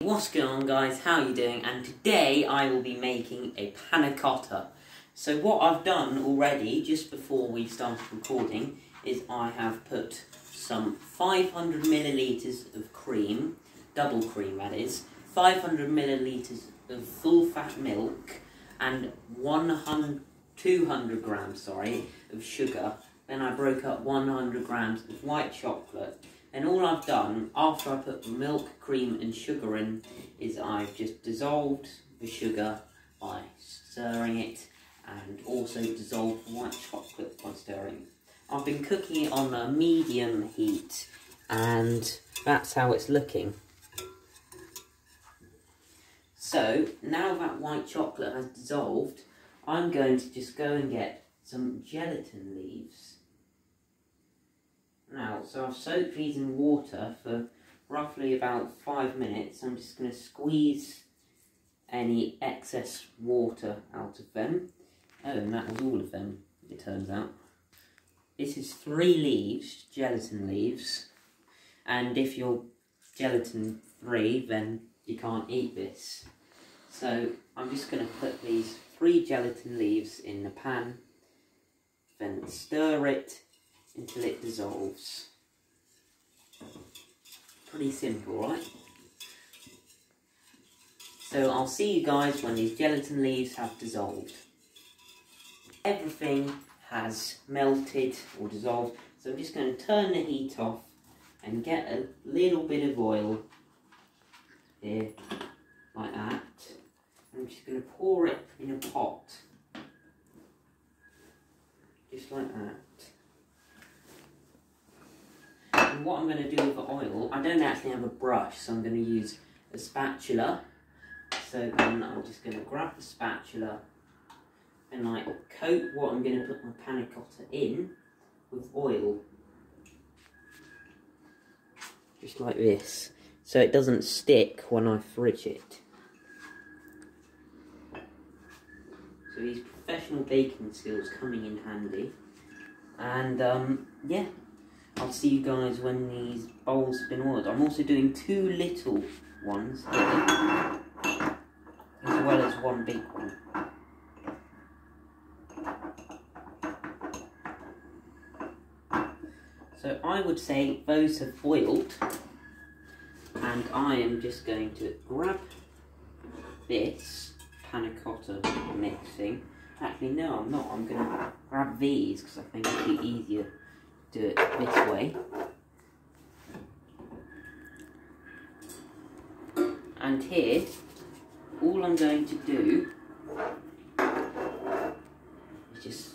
What's going on, guys? How are you doing? And today I will be making a Panna Cotta. So what I've done already, just before we started recording, is I have put some 500 millilitres of cream, double cream that is, 500 millilitres of full fat milk, and 200 grams of sugar. Then I broke up 100 grams of white chocolate. And all I've done, after I put the milk, cream and sugar in, is I've just dissolved the sugar by stirring it, and also dissolved the white chocolate by stirring. I've been cooking it on a medium heat, and that's how it's looking. So, now that white chocolate has dissolved, I'm going to just go and get some gelatin leaves. Now, so I've soaked these in water for roughly about 5 minutes. I'm just going to squeeze any excess water out of them. Oh, and that was all of them, it turns out. This is 3 leaves, gelatin leaves. And if you're gelatin free, then you can't eat this. So I'm just going to put these 3 gelatin leaves in the pan, then stir it until it dissolves. Pretty simple, right? So I'll see you guys when these gelatin leaves have dissolved. Everything has melted or dissolved, so I'm just going to turn the heat off and get a little bit of oil here, like that. I'm just going to pour it in a pot, just like that. And what I'm going to do with the oil, I don't actually have a brush, so I'm going to use a spatula. So then I'm just going to grab the spatula and like coat what I'm going to put my panna cotta in with oil. Just like this, so it doesn't stick when I fridge it. So these professional baking skills coming in handy. And yeah. I'll see you guys when these bowls have been oiled. I'm also doing 2 little ones here, as well as 1 big one. So I would say those have boiled, and I am just going to grab this panna cotta mixing. Actually, no, I'm not. I'm going to grab these because I think it'll be easier. Do it this way, and here all I'm going to do is just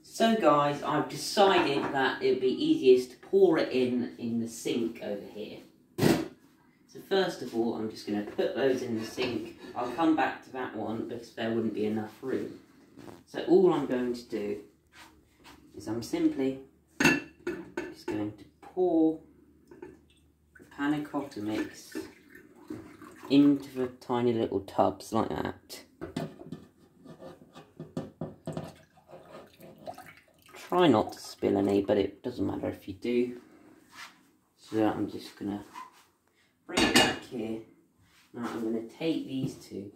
so guys, I've decided that it would be easiest to pour it in the sink over here. So first of all, I'm just going to put those in the sink. I'll come back to that one because there wouldn't be enough room. So all I'm going to do is I'm simply just going to pour the panna cotta mix into the tiny little tubs like that. Try not to spill any, but it doesn't matter if you do. So I'm just going to bring it back here. Now I'm going to take these 2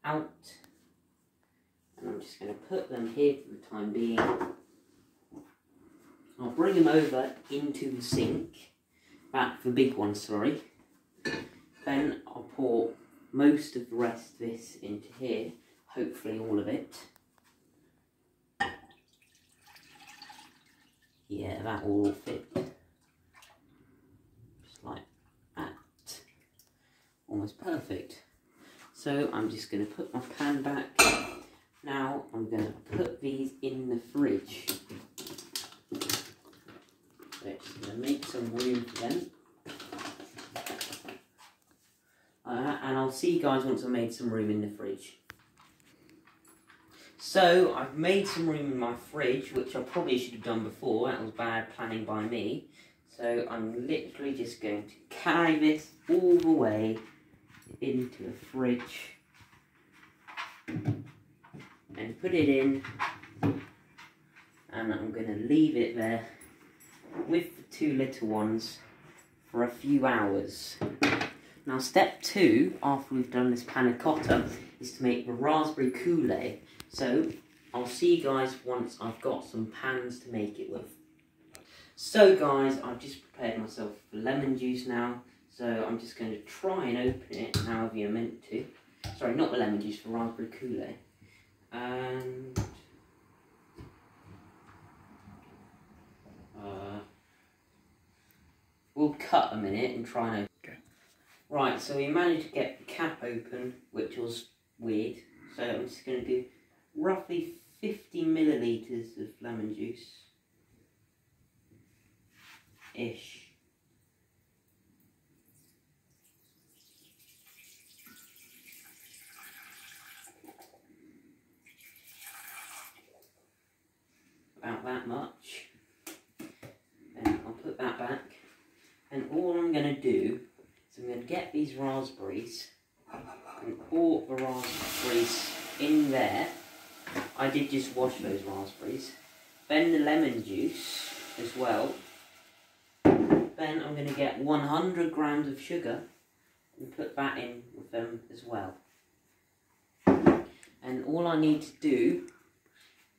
out. And I'm just going to put them here for the time being. I'll bring them over into the sink. Back the big one, sorry. Then I'll pour most of the rest of this into here. Hopefully all of it. Yeah, that will all fit. Just like that. Almost perfect. So I'm just going to put my pan back. Now I'm going to put these in the fridge. So just going to make some room for them. And I'll see you guys once I've made some room in the fridge. So I've made some room in my fridge, which I probably should have done before. That was bad planning by me. So I'm literally just going to carry this all the way into the fridge. And put it in, and I'm going to leave it there with the 2 little ones for a few hours. Now step 2, after we've done this panna cotta, is to make the raspberry coulis. So I'll see you guys once I've got some pans to make it with. So guys, I've just prepared myself for lemon juice now. So I'm just going to try and open it however you're meant to. Sorry, not the lemon juice, for raspberry coulis. And we'll cut a minute and try and open. Okay. Right, so we managed to get the cap open, which was weird. So I'm just going to do roughly 50 millilitres of lemon juice. Ish. About that much. Then I'll put that back. And all I'm going to do is I'm going to get these raspberries and pour the raspberries in there. I did just wash those raspberries. Then the lemon juice as well. Then I'm going to get 100 grams of sugar and put that in with them as well. And all I need to do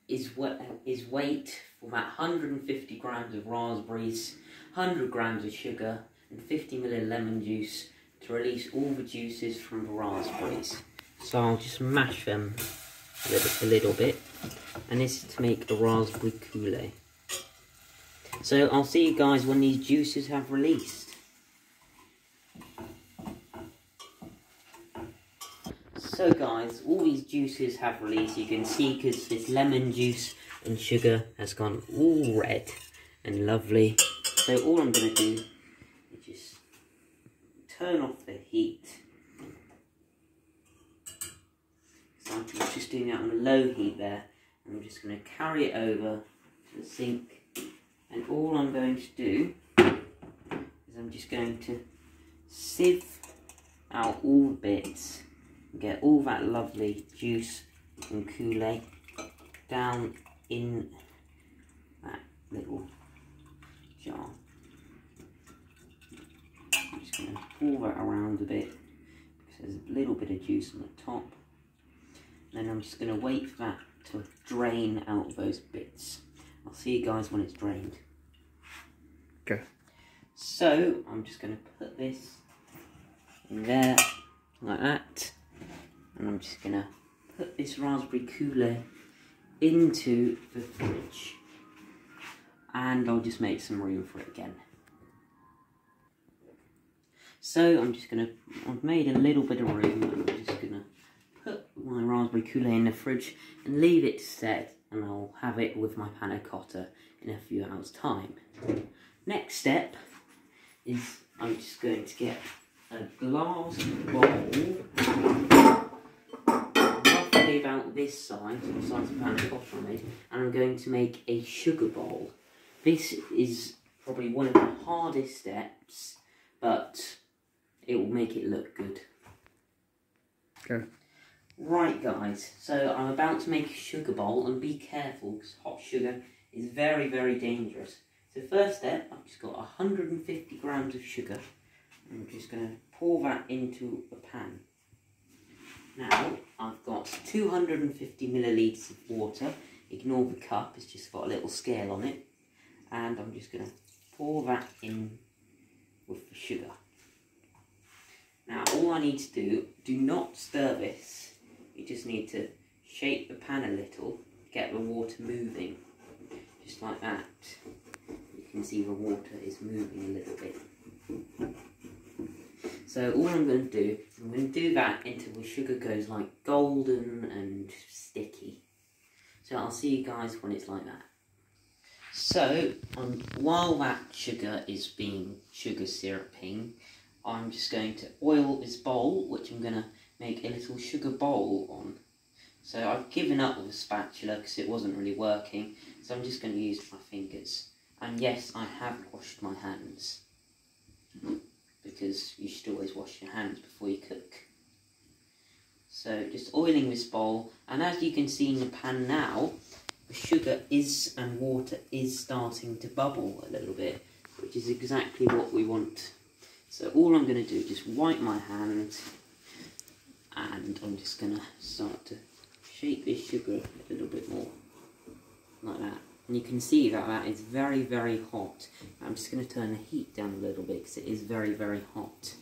is wait for about 150 grams of raspberries, 100 grams of sugar and 50 ml lemon juice to release all the juices from the raspberries. So I'll just mash them a little bit, and this is to make a raspberry coulis. So I'll see you guys when these juices have released. So guys, all these juices have released. You can see because this lemon juice and sugar has gone all red and lovely. So all I'm going to do is just turn off the heat. So I'm just doing that on a low heat there. And I'm just going to carry it over to the sink. And all I'm going to do is I'm just going to sieve out all the bits and get all that lovely juice and coulis down in that little jar. I'm just going to pour that around a bit because there's a little bit of juice on the top. And then I'm just going to wait for that to drain out those bits. I'll see you guys when it's drained. Okay. So I'm just going to put this in there like that, and I'm just going to put this raspberry coulis into the fridge, and I'll just make some room for it again. So I've made a little bit of room, and I'm just going to put my raspberry coulis in the fridge and leave it to set, and I'll have it with my panna cotta in a few hours' time. Next step is I'm just going to get a glass bowl, roughly about this size, the size of panna cotta I made, and I'm going to make a sugar bowl. This is probably one of the hardest steps, but it will make it look good. Okay. Right guys, so I'm about to make a sugar bowl, and be careful because hot sugar is very, very dangerous. So first step, I've just got 150 grams of sugar. I'm just going to pour that into a pan. Now, I've got 250 millilitres of water. Ignore the cup, it's just got a little scale on it. And I'm just going to pour that in with the sugar. Now, all I need to do not stir this. You just need to shake the pan a little, get the water moving, just like that. You can see the water is moving a little bit. So all I'm going to do, I'm going to do that until the sugar goes like golden and sticky. So I'll see you guys when it's like that. So while that sugar is being sugar syruping, I'm just going to oil this bowl, which I'm going to make a little sugar bowl on. So I've given up with a spatula because it wasn't really working, so I'm just going to use my fingers. And yes, I have washed my hands, because you should always wash your hands before you cook. So just oiling this bowl, and as you can see in the pan now, the sugar and water is starting to bubble a little bit, which is exactly what we want So all I'm going to do is just wipe my hands, and I'm just going to start to shake this sugar a little bit more, like that. And you can see that that is very, very hot. I'm just going to turn the heat down a little bit because it is very, very hot.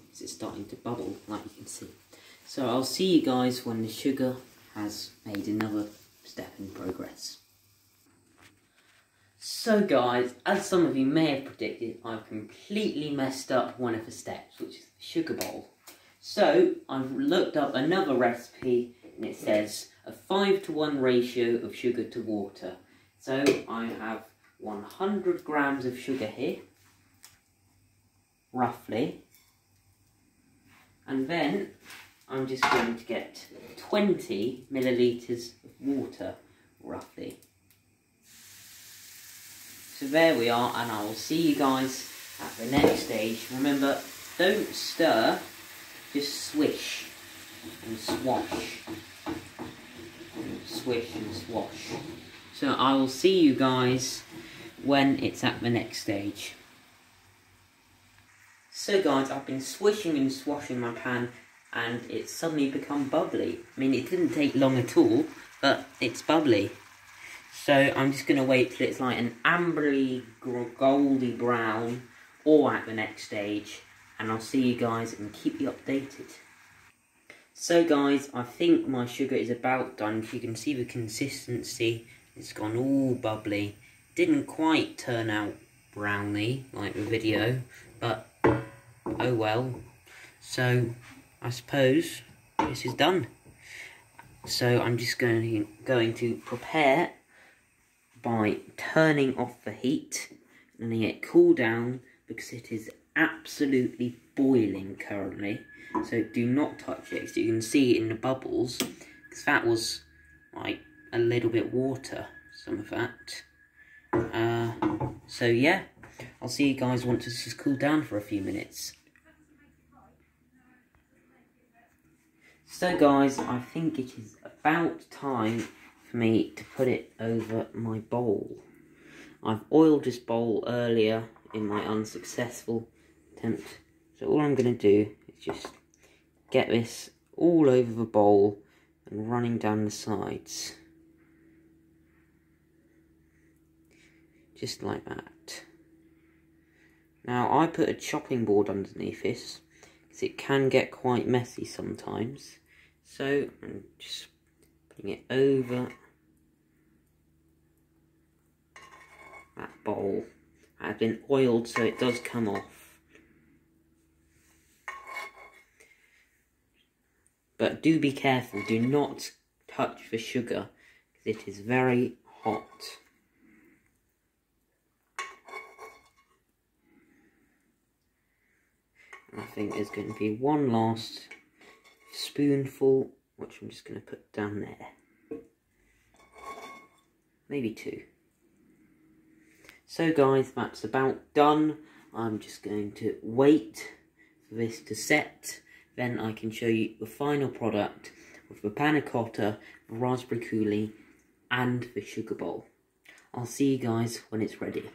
Because it's starting to bubble, like you can see. So I'll see you guys when the sugar has made another step in progress. So guys, as some of you may have predicted, I've completely messed up one of the steps, which is the sugar bowl. So I've looked up another recipe, and it says a 5:1 ratio of sugar to water. So I have 100 grams of sugar here, roughly, and then I'm just going to get 20 millilitres of water, roughly. So there we are, and I will see you guys at the next stage. Remember, don't stir, just swish and swash. Swish and swash. So I will see you guys when it's at the next stage. So guys, I've been swishing and swashing my pan, and it's suddenly become bubbly. I mean, it didn't take long at all, but it's bubbly. So I'm just going to wait till it's like an ambery, goldy brown, or at the next stage, and I'll see you guys and keep you updated. So guys, I think my sugar is about done. If you can see the consistency, it's gone all bubbly. Didn't quite turn out browny like the video, but oh well. So I suppose this is done. So I'm just going to prepare by turning off the heat and letting it cool down, because it is absolutely boiling currently. So do not touch it, so you can see in the bubbles, because that was like a little bit water, some of that. So yeah, I'll see you guys once this has cooled down for a few minutes. So guys, I think it is about time for me to put it over my bowl. I've oiled this bowl earlier in my unsuccessful attempt, so all I'm going to do is just get this all over the bowl and running down the sides. Just like that. Now I put a chopping board underneath this, because it can get quite messy sometimes. So I'm just putting it over that bowl. It has been oiled so it does come off. But do be careful, do not touch the sugar, because it is very hot. And I think there's going to be one last spoonful, which I'm just going to put down there. Maybe two. So guys, that's about done. I'm just going to wait for this to set. Then I can show you the final product with the Panna Cotta, the raspberry coulis, and the sugar bowl. I'll see you guys when it's ready.